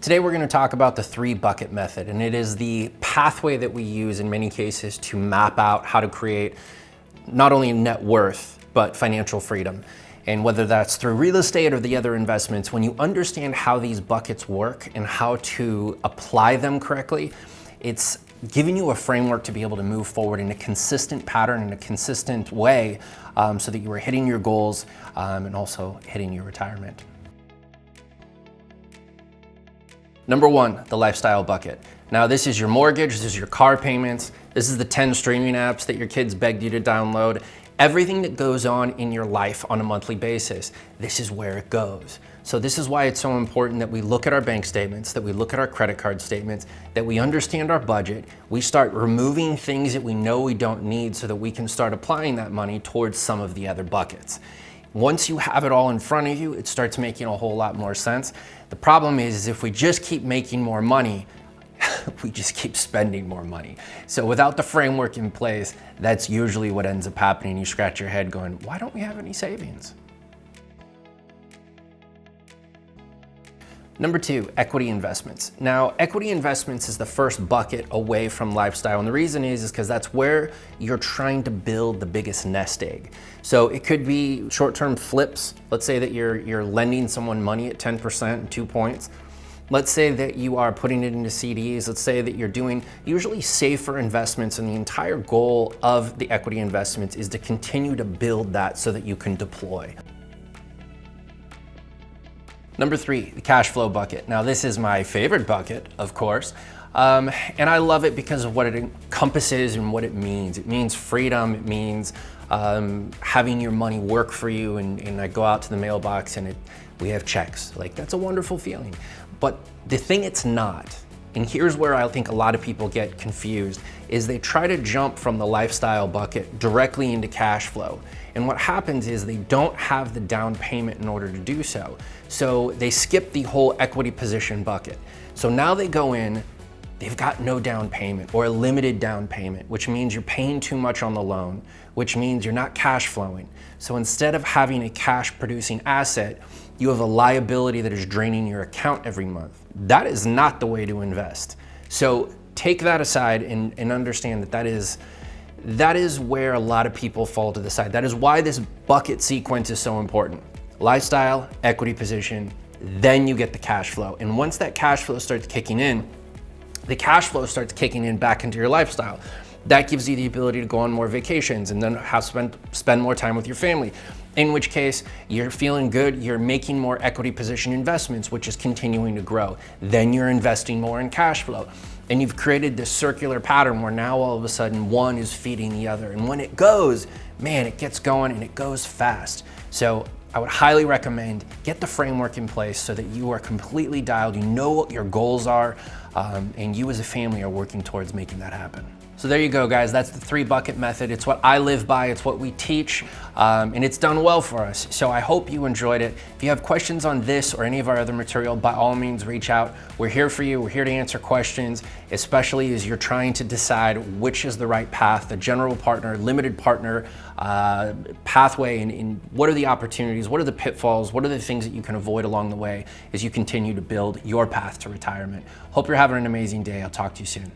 Today we're going to talk about the 3-bucket method, and it is the pathway that we use in many cases to map out how to create not only net worth, but financial freedom. And whether that's through real estate or the other investments, when you understand how these buckets work and how to apply them correctly, it's giving you a framework to be able to move forward in a consistent pattern, in a consistent way, so that you are hitting your goals and also hitting your retirement. Number 1, the lifestyle bucket. Now this is your mortgage, this is your car payments, this is the 10 streaming apps that your kids begged you to download. Everything that goes on in your life on a monthly basis, this is where it goes. So this is why it's so important that we look at our bank statements, that we look at our credit card statements, that we understand our budget, we start removing things that we know we don't need so that we can start applying that money towards some of the other buckets. Once you have it all in front of you, it starts making a whole lot more sense. The problem is if we just keep making more money, we just keep spending more money. So without the framework in place, that's usually what ends up happening. You scratch your head going, why don't we have any savings? Number 2, equity investments. Now, equity investments is the first bucket away from lifestyle. And the reason is because that's where you're trying to build the biggest nest egg. So it could be short-term flips. Let's say that you're lending someone money at 10% and 2 points. Let's say that you are putting it into CDs. Let's say that you're doing usually safer investments, and the entire goal of the equity investments is to continue to build that so that you can deploy. Number 3, the cash flow bucket. Now this is my favorite bucket, of course, and I love it because of what it encompasses and what it means. It means freedom, it means having your money work for you, and I go out to the mailbox and we have checks. Like, that's a wonderful feeling. But the thing it's not, and here's where I think a lot of people get confused, is they try to jump from the lifestyle bucket directly into cash flow. And what happens is they don't have the down payment in order to do so. So they skip the whole equity position bucket. So now they go in, they've got no down payment or a limited down payment, which means you're paying too much on the loan, which means you're not cash flowing. So instead of having a cash producing asset, you have a liability that is draining your account every month. That is not the way to invest. So take that aside and understand that that is where a lot of people fall to the side. That is why this bucket sequence is so important. Lifestyle, equity position, then you get the cash flow. And once that cash flow starts kicking in, the cash flow starts kicking in back into your lifestyle. That gives you the ability to go on more vacations and then spend more time with your family. In which case, you're feeling good, you're making more equity position investments, which is continuing to grow. Then you're investing more in cash flow. And you've created this circular pattern where now all of a sudden one is feeding the other. And when it goes, man, it gets going and it goes fast. So I would highly recommend get the framework in place so that you are completely dialed, you know what your goals are, and you as a family are working towards making that happen. So there you go, guys. That's the 3-bucket method. It's what I live by, it's what we teach, and it's done well for us. So I hope you enjoyed it. If you have questions on this or any of our other material, by all means, reach out. We're here for you. We're here to answer questions, especially as you're trying to decide which is the right path, the general partner, limited partner pathway, and what are the opportunities, what are the pitfalls, what are the things that you can avoid along the way as you continue to build your path to retirement. Hope you're having an amazing day. I'll talk to you soon.